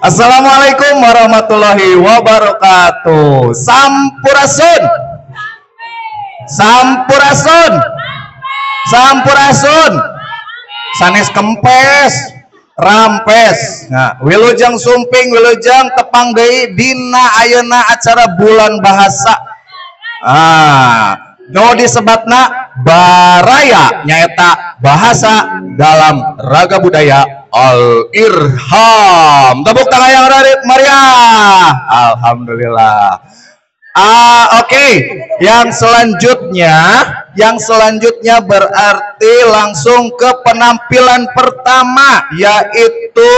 Assalamualaikum warahmatullahi wabarakatuh. Sampurasun. Sampurasun. Sampurasun. Sanes kempes, rampes. Nah, wilujeng sumping, wilujeng tepang deui dina ayeuna acara bulan bahasa. No disebatna baraya nyaeta bahasa dalam raga budaya Al-Irham. Tepuk tangan yang meriah. Alhamdulillah. Oke. Yang selanjutnya berarti langsung ke penampilan pertama, yaitu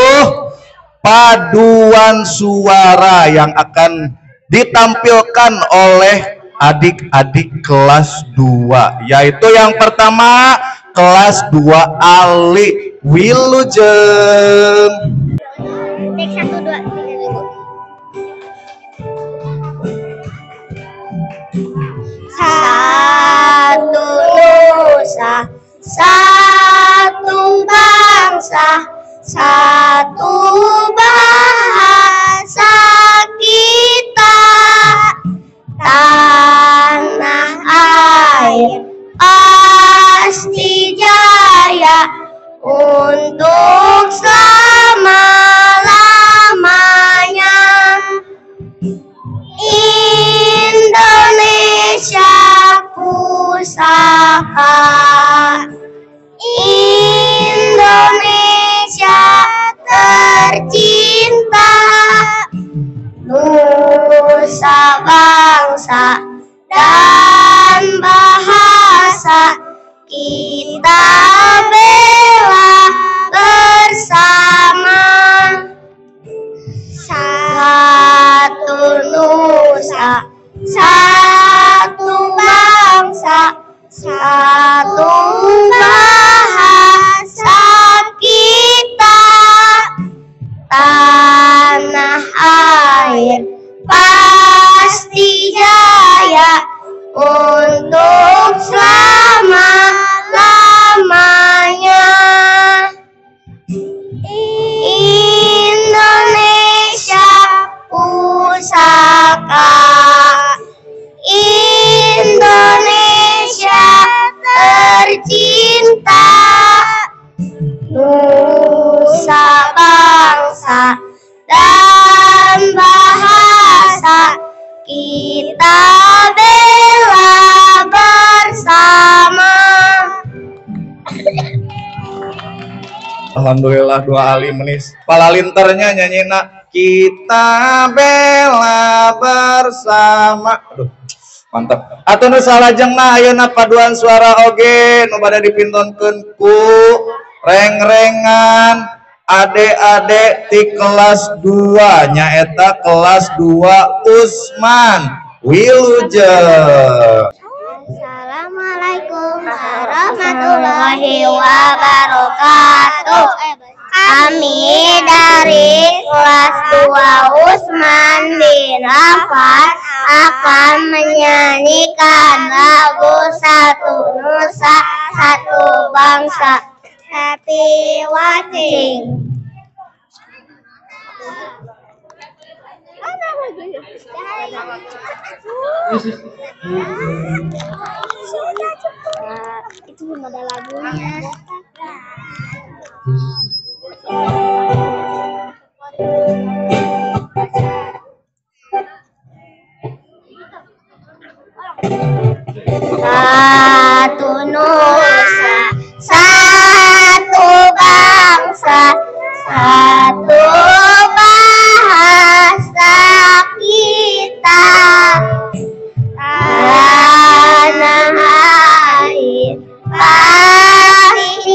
paduan suara yang akan ditampilkan oleh adik-adik kelas 2, yaitu yang pertama kelas 2 Ali Wilujeng. Tek 1 2 Satu nusa, satu bangsa, satu bahasa kita, tanah air pasti jaya untuk selama-lamanya. Indonesia pusaka, Indonesia tercinta, nusa bangsa dan bahasa kita bela bersama. Satu nusa, satu bangsa, satu bahasa kita, tanah air pasti jaya untuk selama-lamanya. Indonesia pusaka, Indonesia tercinta, nusa bangsa dan bahasa kita bela bersama. Alhamdulillah dua Ali menis. Palalinternya nyanyina kita bela bersama. Aduh, mantap. Atuh nu salajengna ayeuna paduan suara oge nu bade dipintonkeun ku reng-rengan ade-ade ti kelas 2 nyaeta kelas 2 Usman Wilujeng. Assalamualaikum warahmatullahi wabarakatuh. Kami dari kelas 2 Usman bin Affan akan menyanyikan lagu Satu Nusa Satu Bangsa. Happy watching. Itu belum ada lagunya. Satu nusa, satu bangsa, satu bahasa kita, tanah air pasti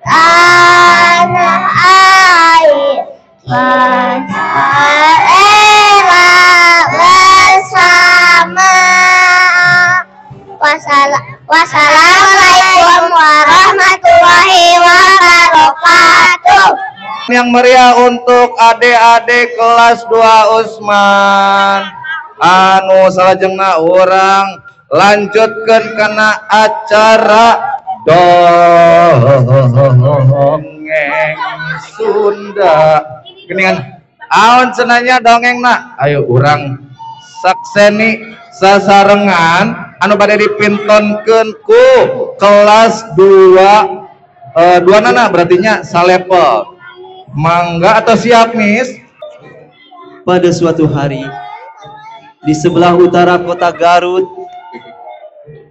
tanah air kita rela bersama. Wassalamualaikum warahmatullahi wabarakatuh. Yang meriah untuk adik-adik kelas 2 Usman. Anu salajengna orang lanjutkan kena acara dongeng Sunda. Geningan aon cenanya dongengna. Ayo urang sakseni sasarengan anu bade dipintonkeun ku kelas 2 dua nana berartinya salepel. Mangga atau siap, Miss? Pada suatu hari di sebelah utara kota Garut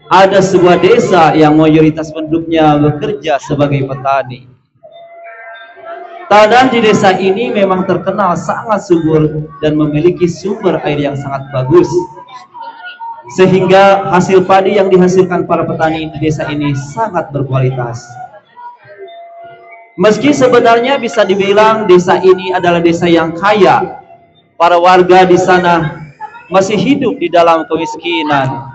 ada sebuah desa yang mayoritas penduduknya bekerja sebagai petani. Tanah di desa ini memang terkenal sangat subur dan memiliki sumber air yang sangat bagus, sehingga hasil padi yang dihasilkan para petani di desa ini sangat berkualitas. Meski sebenarnya bisa dibilang desa ini adalah desa yang kaya, para warga di sana masih hidup di dalam kemiskinan.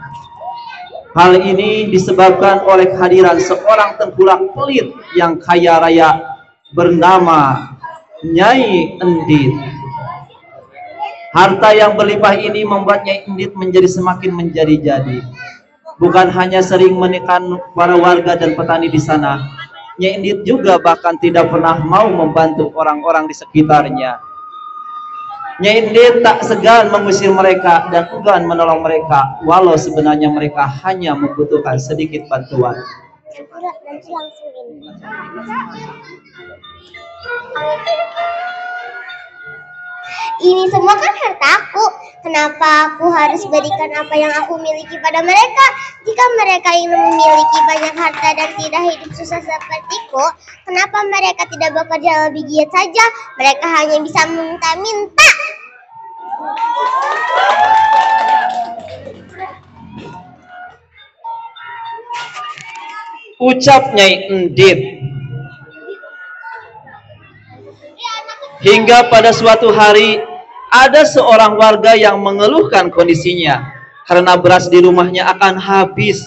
Hal ini disebabkan oleh kehadiran seorang tengkulak pelit yang kaya raya bernama Nyai Endit. Harta yang berlimpah ini membuat Nyai Endit menjadi semakin menjadi-jadi. Bukan hanya sering menekan para warga dan petani di sana, Nyai Endit juga bahkan tidak pernah mau membantu orang-orang di sekitarnya. Nyai Endit tak segan mengusir mereka dan enggan menolong mereka, walau sebenarnya mereka hanya membutuhkan sedikit bantuan. Ini semua kan hartaku. Kenapa aku harus berikan apa yang aku miliki pada mereka? Jika mereka ingin memiliki banyak harta dan tidak hidup susah sepertiku, kenapa mereka tidak bekerja lebih giat saja? Mereka hanya bisa meminta-minta. Ucap Nyai Endit. Hingga pada suatu hari ada seorang warga yang mengeluhkan kondisinya karena beras di rumahnya akan habis.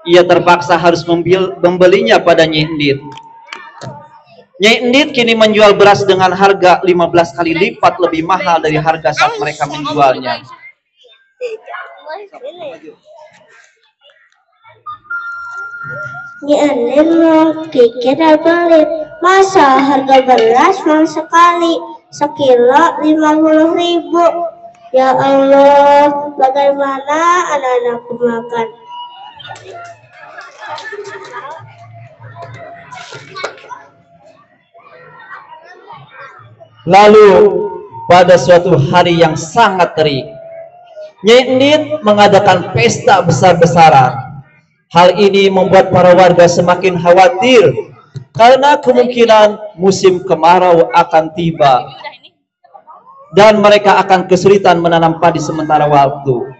Ia terpaksa harus membelinya pada Nyai Endit. Nyai Endit kini menjual beras dengan harga 15 kali lipat lebih mahal dari harga saat mereka menjualnya. Nyai Endit kikir dan pelit. Masa harga beras mahal sekali, sekilo 50.000. Ya Allah, bagaimana anak-anakku makan? Lalu pada suatu hari yang sangat terik, Nyai Endit mengadakan pesta besar-besaran. Hal ini membuat para warga semakin khawatir karena kemungkinan musim kemarau akan tiba dan mereka akan kesulitan menanam padi sementara waktu.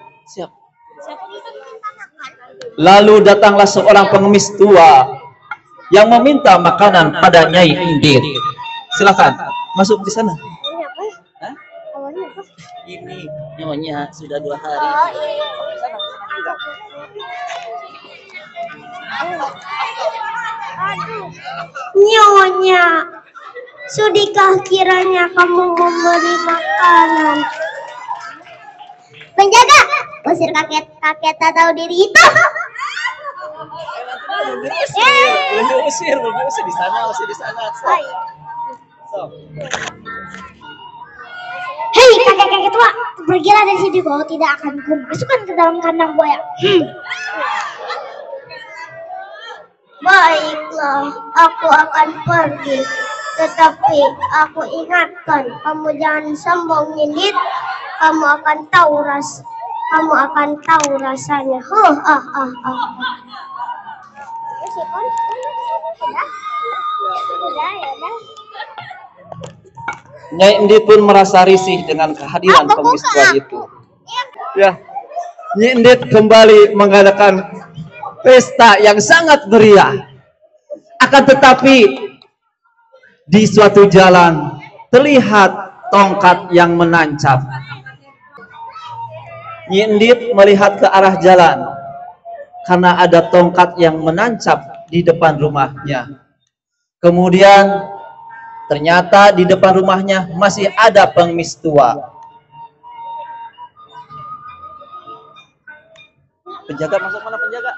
Lalu datanglah seorang pengemis tua yang meminta makanan pada Nyai Endit. Silakan masuk di sana. Ini nyonya sudah 2 hari. Nyonya, sudikah kiranya kamu memberi makanan? Penjaga, usir kakek tak tahu diri itu. Usir di sana, usir di sana. Hei kakek-kakek tua, pergilah dari sini, kau tidak akan kumasukkan ke dalam kandang buaya. Baiklah, aku akan pergi. Tetapi aku ingatkan, kamu jangan sombong Endit. Kamu akan tahu rasanya. Nyai Endit pun merasa risih dengan kehadiran pengemis tua itu. Ya, Nyai Endit kembali mengadakan pesta yang sangat meriah. Akan tetapi Di suatu jalan terlihat tongkat yang menancap. Nyi Endit melihat ke arah jalan karena ada tongkat yang menancap di depan rumahnya. Kemudian ternyata di depan rumahnya masih ada pengemis tua. Penjaga masuk mana penjaga?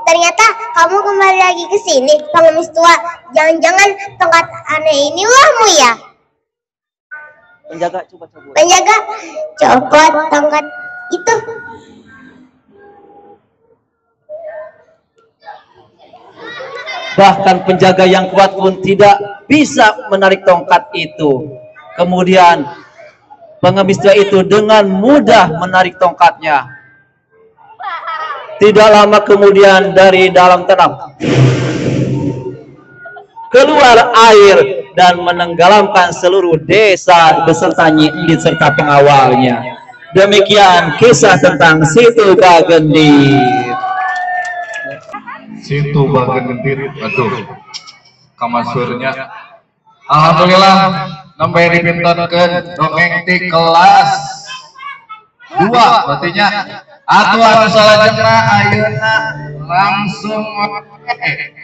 Ternyata kamu kembali lagi ke sini, pengemis tua. Jangan-jangan tongkat aneh ini ulahmu ya? Penjaga coba. Penjaga, copot tongkat itu. Bahkan penjaga yang kuat pun tidak bisa menarik tongkat itu. Kemudian pengemis tua itu dengan mudah menarik tongkatnya. Tidak lama kemudian dari dalam tanah keluar air dan menenggelamkan seluruh desa beserta Nyi Endit serta pengawalnya. Demikian kisah tentang Situ Bagendit. Situ Bagendit, aduh, kamasurnya. Alhamdulillah, sampai dipintonkeun dongeng di kelas 2, berartinya atuh anu salajengna ayeuna langsung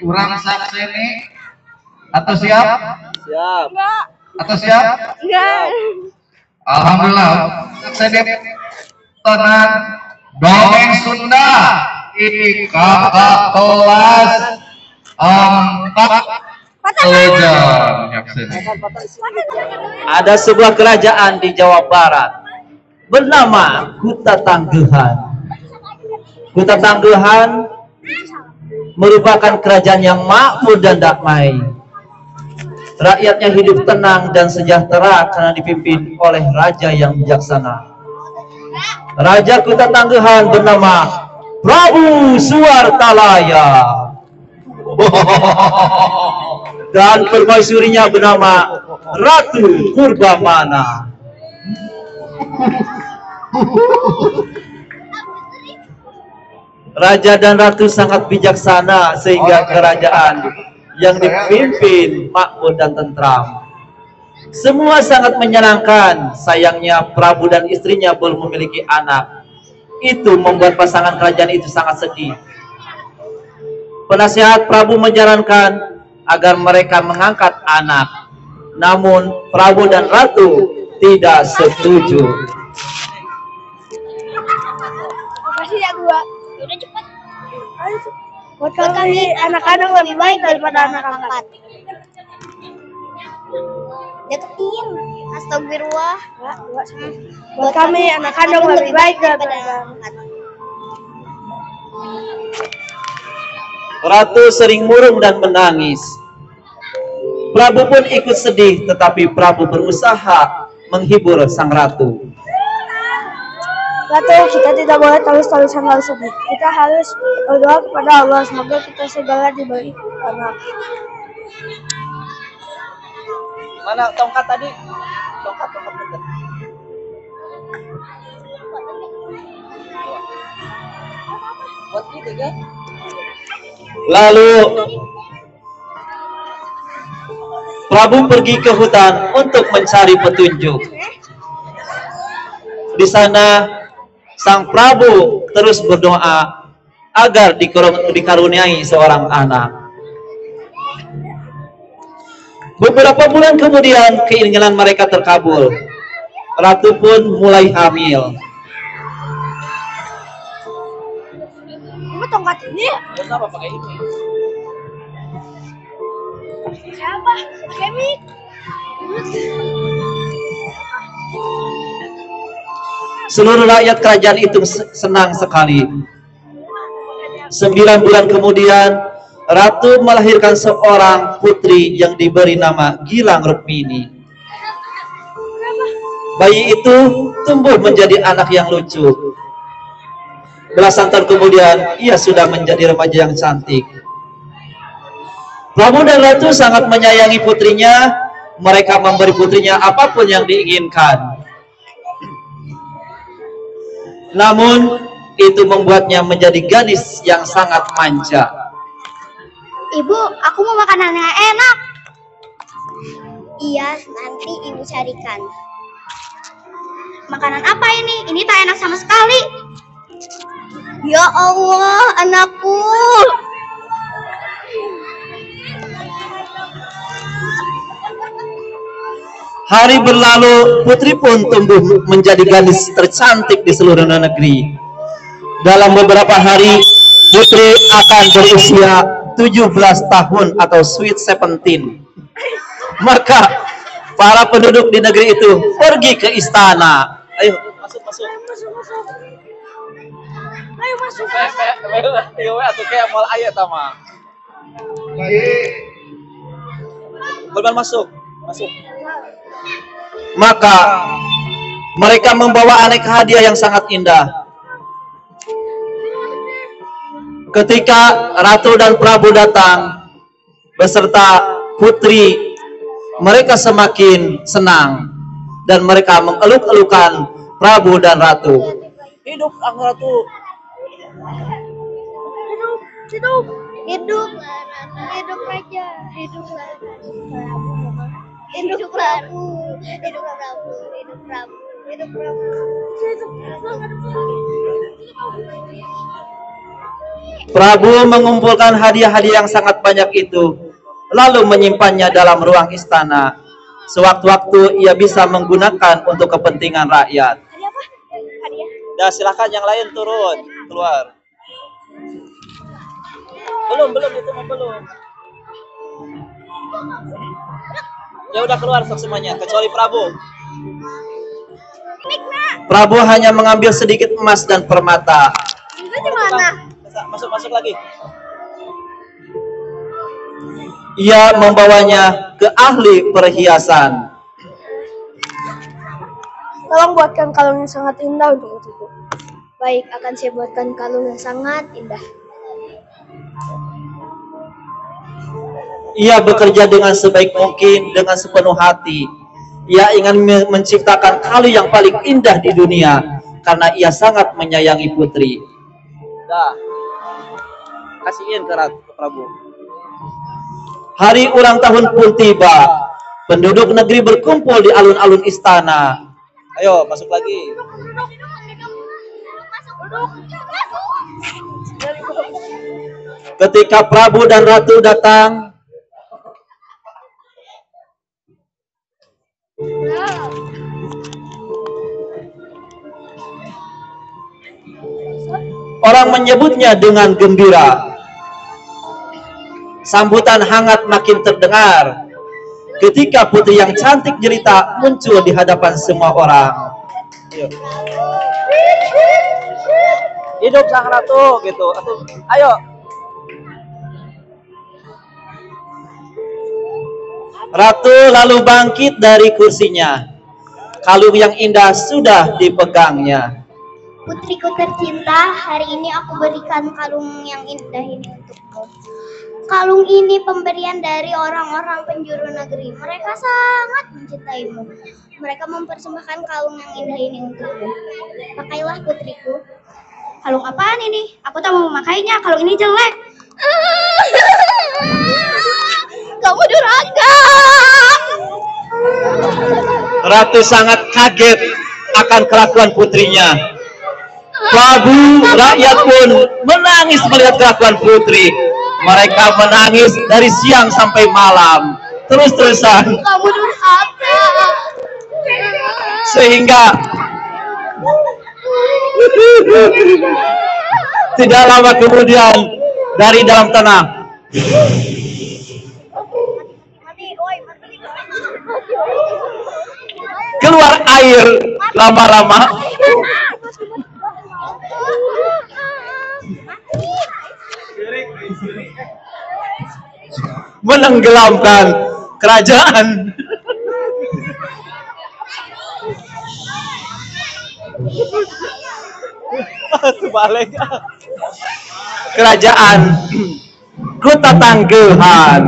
urang sakseni. Atau siap? Siap. Atau siap? Enggak. Alhamdulillah, sakseni tonan dongeng Sunda di kakak kelas 4 pelajar. Ada sebuah kerajaan di Jawa Barat bernama Kuta Tanggehan. Kuta Tanggehan merupakan kerajaan yang makmur dan damai. Rakyatnya hidup tenang dan sejahtera karena dipimpin oleh raja yang bijaksana. Raja Kuta Tanggehan bernama Prabu Suwartalaya. Dan permaisurinya bernama Ratu Purbamana. Raja dan ratu sangat bijaksana sehingga kerajaan yang dipimpin makmur dan tentram. Semua sangat menyenangkan. Sayangnya Prabu dan istrinya belum memiliki anak. Itu membuat pasangan kerajaan itu sangat sedih. Penasihat Prabu menyarankan agar mereka mengangkat anak. Namun Prabu dan ratu tidak setuju. Makasih ya gua. Udah cepat. Buat kami anak kandung lebih baik daripada anak angkat. Deketin. Astagfirullah. Buat kami anak kandung lebih baik daripada anak angkat. Ratu sering murung dan menangis. Prabu pun ikut sedih, tetapi Prabu berusaha menghibur sang ratu. Ratu, kita tidak boleh terus-terusan sedih. Kita harus berdoa kepada Allah semoga kita segera diberi anak. Mana tongkat tadi? Tongkat dekat. Buat gitu kan? Lalu Prabu pergi ke hutan untuk mencari petunjuk. Di sana sang Prabu terus berdoa agar dikaruniai seorang anak. Beberapa bulan kemudian keinginan mereka terkabul. Ratu pun mulai hamil. Kamu tongkat ini? Kenapa pakai ini? Siapa? Kemi. Seluruh rakyat kerajaan itu senang sekali. 9 bulan kemudian, Ratu melahirkan seorang putri yang diberi nama Gilang Rukmini. Bayi itu tumbuh menjadi anak yang lucu. Belasan tahun kemudian, ia sudah menjadi remaja yang cantik. Prabu dan Ratu sangat menyayangi putrinya. Mereka memberi putrinya apapun yang diinginkan. Namun, itu membuatnya menjadi gadis yang sangat manja. Ibu, aku mau makanan yang enak. ya, nanti ibu carikan. Makanan apa ini? Ini tak enak sama sekali. Ya Allah, anakku. Hari berlalu, Putri pun tumbuh menjadi gadis tercantik di seluruh negeri. Dalam beberapa hari, Putri akan berusia 17 tahun atau sweet 17. Maka para penduduk di negeri itu pergi ke istana. Ayo, masuk. Ayo masuk. Atau kayak mal ayat sama. Beban masuk. Maka mereka membawa aneka hadiah yang sangat indah. Ketika Ratu dan Prabu datang beserta Putri, mereka semakin senang dan mereka mengeluk-elukan Prabu dan Ratu. Hidup Sang Ratu. Hidup raja, hidup Prabu, hidup Prabu. Prabu mengumpulkan hadiah-hadiah yang sangat banyak itu, lalu menyimpannya dalam ruang istana. Sewaktu-waktu ia bisa menggunakan untuk kepentingan rakyat. Hadiah apa? Hadiah. Dah silakan yang lain turun, keluar. Belum itu mah belum. Ya udah keluar sok semuanya kecuali Prabu. Prabu hanya mengambil sedikit emas dan permata. Itu di mana? Masuk lagi. Ia membawanya ke ahli perhiasan. Tolong buatkan kalung yang sangat indah untuk putriku. Baik, akan saya buatkan kalung yang sangat indah. Ia bekerja dengan sebaik mungkin, dengan sepenuh hati. Ia ingin menciptakan kalung yang paling indah di dunia karena ia sangat menyayangi putri. Dah. Kasihin ke Prabu. Hari ulang tahun pun tiba. Penduduk negeri berkumpul di alun-alun istana. Ayo masuk lagi. Ketika Prabu dan Ratu datang, orang menyebutnya dengan gembira. Sambutan hangat makin terdengar ketika putri yang cantik jelita muncul di hadapan semua orang. Hidup Sang Ratu gitu. Ayo. Ratu lalu bangkit dari kursinya. Kalung yang indah sudah dipegangnya. Putriku tercinta, hari ini aku berikan kalung yang indah ini untukmu. Kalung ini pemberian dari orang-orang penjuru negeri. Mereka sangat mencintaimu. Mereka mempersembahkan kalung yang indah ini untukmu. Pakailah putriku. Kalung apaan ini? Aku tak mau memakainya. Kalung ini jelek. Kamu durhaka. Ratu sangat kaget akan kelakuan putrinya. Prabu, rakyat pun menangis melihat kelakuan putri. Mereka menangis dari siang sampai malam, terus-terusan. Kamu durhaka. Sehingga tidak lama kemudian dari dalam tanah keluar air lama-lama menenggelamkan kerajaan. Balik. Kerajaan Kota Tanggehan.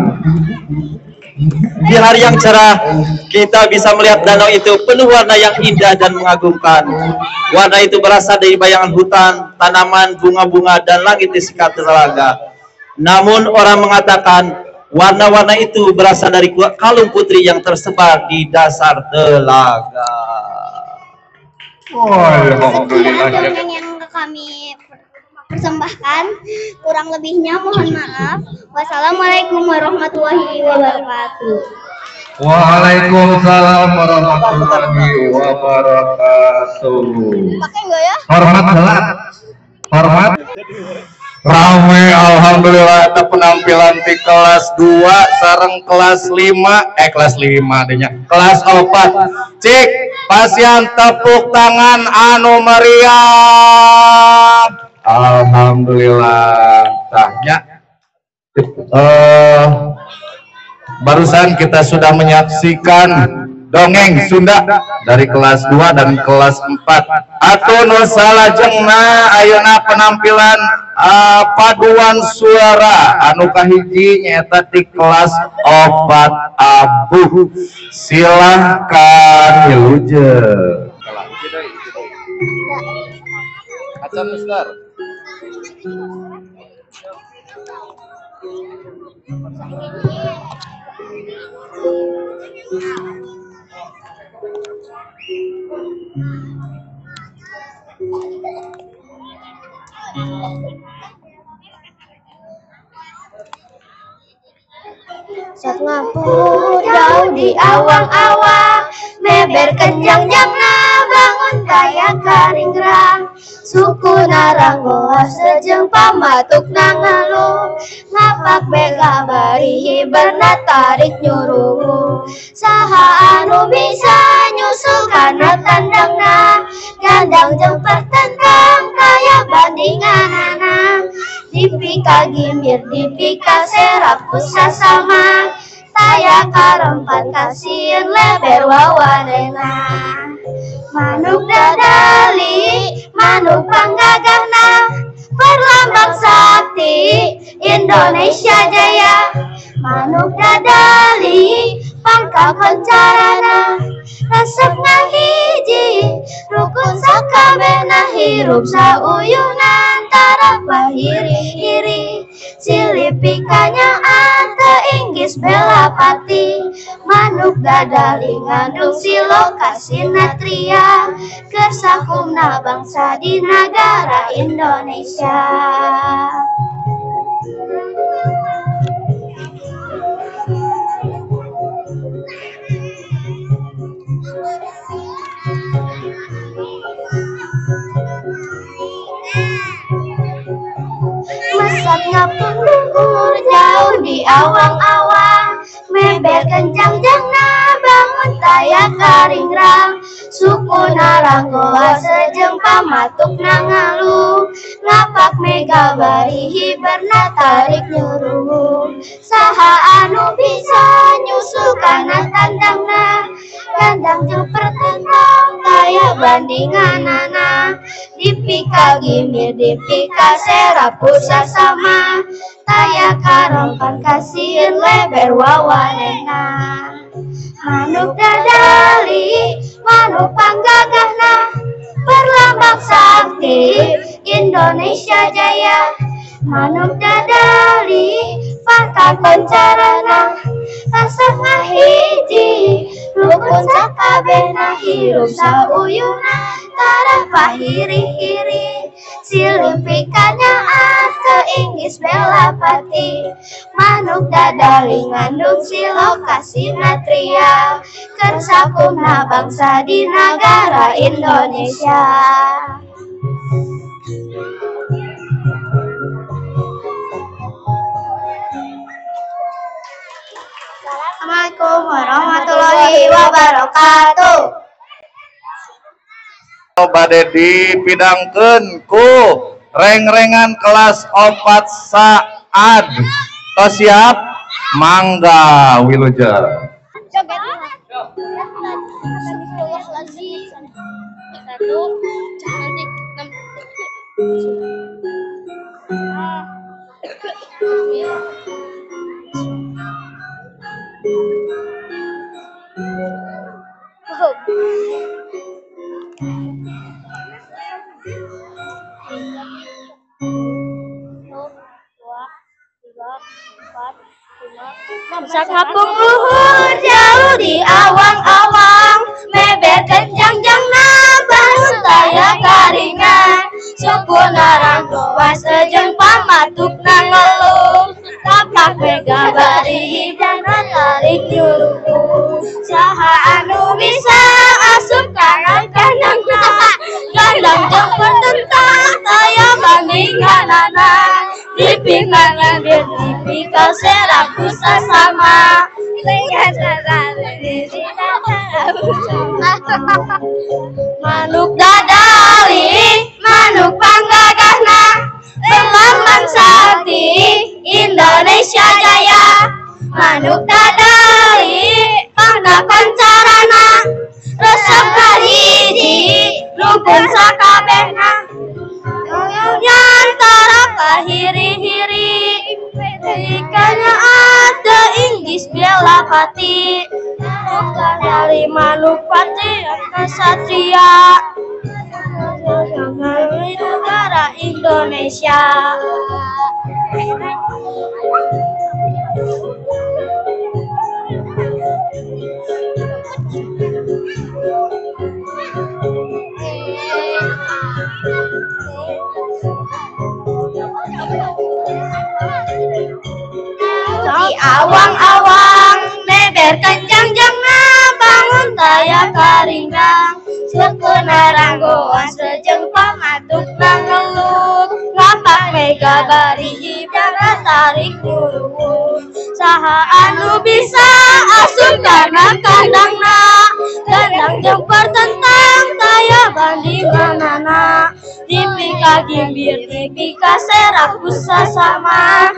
Di hari yang cerah, kita bisa melihat danau itu penuh warna yang indah dan mengagumkan. Warna itu berasal dari bayangan hutan, tanaman, bunga-bunga, dan langit di sekitar telaga. Namun orang mengatakan Warna-warna itu berasal dari kalung putri yang tersebar di dasar telaga. Alhamdulillah. Dongeng yang kami persembahkan, kurang lebihnya mohon maaf. Wassalamualaikum warahmatullahi wabarakatuh. Waalaikumsalam warahmatullahi wabarakatuh. Pakai enggak ya? Hormat gelar. Hormat. Rame alhamdulillah ada penampilan di kelas 2 sareng kelas 5 kelas 5 adanya kelas 4 cik pasien tepuk tangan anu meriah alhamdulillah tahnya barusan kita sudah menyaksikan dongeng Sunda dari kelas 2 dan kelas 4 atau salajengna ayeuna penampilan paduan suara anu kahiji nyata di kelas 4 abu silahkan hilujeun acan Mister Saat ngapur jauh di awang-awang, meber kenjang jamna bangun kayak karinggrang. Suku naranggoa sejeng pamatuk nangalu, ngapak bega bari hiberna tarik nyuruh. Saha anu bisa nyusul kana tandangna, gandang jeung pertentang kaya bandinganana. Dipika gimir, dipika serap kusasama, taya karempat kasihin leber wawanena. Manuk dadali, manuk panggagahna, berlambang sakti Indonesia Jaya. Manuk dadali, pangka koncarana, resep ngahiji, rukun sakabehna hirup sauyunan tara pahiri-hiri. Silipikanya ante inggis belapati, manuk dadali ngandung silokasi natria, kersakumna bangsa di negara Indonesia. Mesatnya pun luhur jauh di awang-awang, meber kencang jangna bangun taya karinggrang. Suku naranggoa sejeng pamatuk nangalu, ngapak mega bari hiberna tarik nyuruh. Saha anu bisa nyusul kana tandangna, gandang jeung pertentang kaya bandinganana. Dipika gimir, dipika serap kusasama, taya karompan kasihin leber wawanena. Manuk dadali, manuk panggagahna, berlambang sakti Indonesia Jaya. Manuk dadali, pangka koncarana, resep ngahiji, rukun sakabehna hirup sauyuna tara pahiri-hiri. Silipikanya ante inggis belapati, manuk dadali ngandung silokasi natria, kersakumna bangsa di negara Indonesia. Assalamualaikum warahmatullahi wabarakatuh. bade dipidangkeun ku reng-rengan kelas 4 saat tos siap mangga wilujeng Joget. Satu, nanti dua, tiga, empat, lima, Sak ngapung luhur jauh di awang-awang, meber kenjang-jangna bangun taya karingan. Suku narang tua sejeng pamatuk nangelung, tapak mega bari hidana tarik nyuruh. Saha anu bisa asup kanan kanangna, gandang jeung pertentang taya bandinganana. Dipingangan dipikal seraku sasama, manuk dadali, manuk panggagahna, Pelaman Sakti Indonesia Jaya. Manuk dadali, pangdakan carana, resep kahiji, rukun sakabehna. Nyantara kahiri-hiri, ikannya ada Inggris bela pati, bukan dari manuk pati kesatria, negara Indonesia. Di awang-awang meber kenjang-jangna bangun taya karinggang. Suku naranggoan sejeng pamatuk nangeluk, ngapak mega bari hidana tarik nyuruh. Saha anu bisa asup kana kandangna, gandang jeung pertentang taya bandinganana. Dipika gimbir dipika serak busa sama,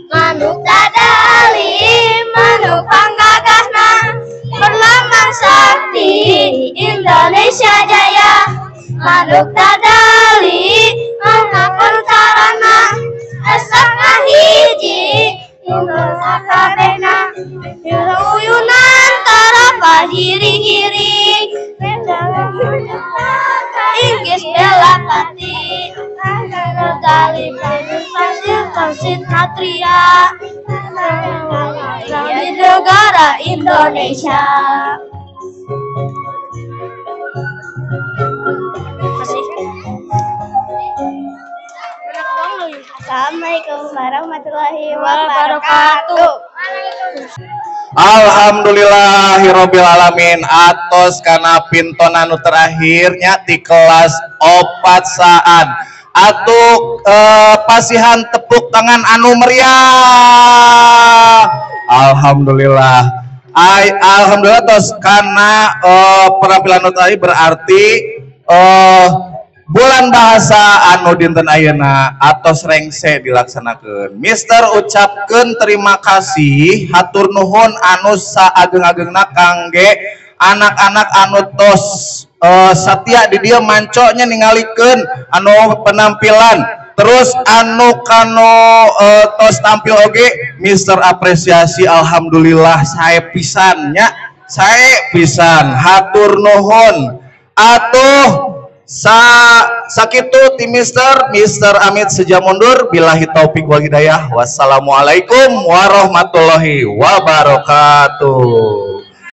manuk dadali, manuk panggagahna, Pelaman Sakti Indonesia Jaya. Manuk dadali, manapun carana, esak ngahiji, Indonesia kabehna. Uyunan tara pahiri-hiri, Inggris bela pati, dadali manuk pasir satria, di negara Indonesia. Assalamualaikum warahmatullahi wabarakatuh. Alhamdulillahirabbil alamin. Atos kana pinton anu terakhirnya di kelas 4 saat. Atuh pasihan tepuk tangan anu meriah. Alhamdulillah. Alhamdulillah tos karena penampilan anu tadi berarti bulan bahasa anu dinten ayeuna atos rengse dilaksanakeun. Mister ucapkeun terima kasih hatur nuhun anu saageng-agengna kangge anak-anak anu tos satia di dieu mancoknya ningalikeun anu penampilan. Terus anu kano tos tampil oge Mister apresiasi alhamdulillah sae pisannya, sae pisan hatur nuhun. Atuh sakitu ti Mister Amit seja mundur. Billahi taufik wal hidayah. Wassalamualaikum warahmatullahi wabarakatuh.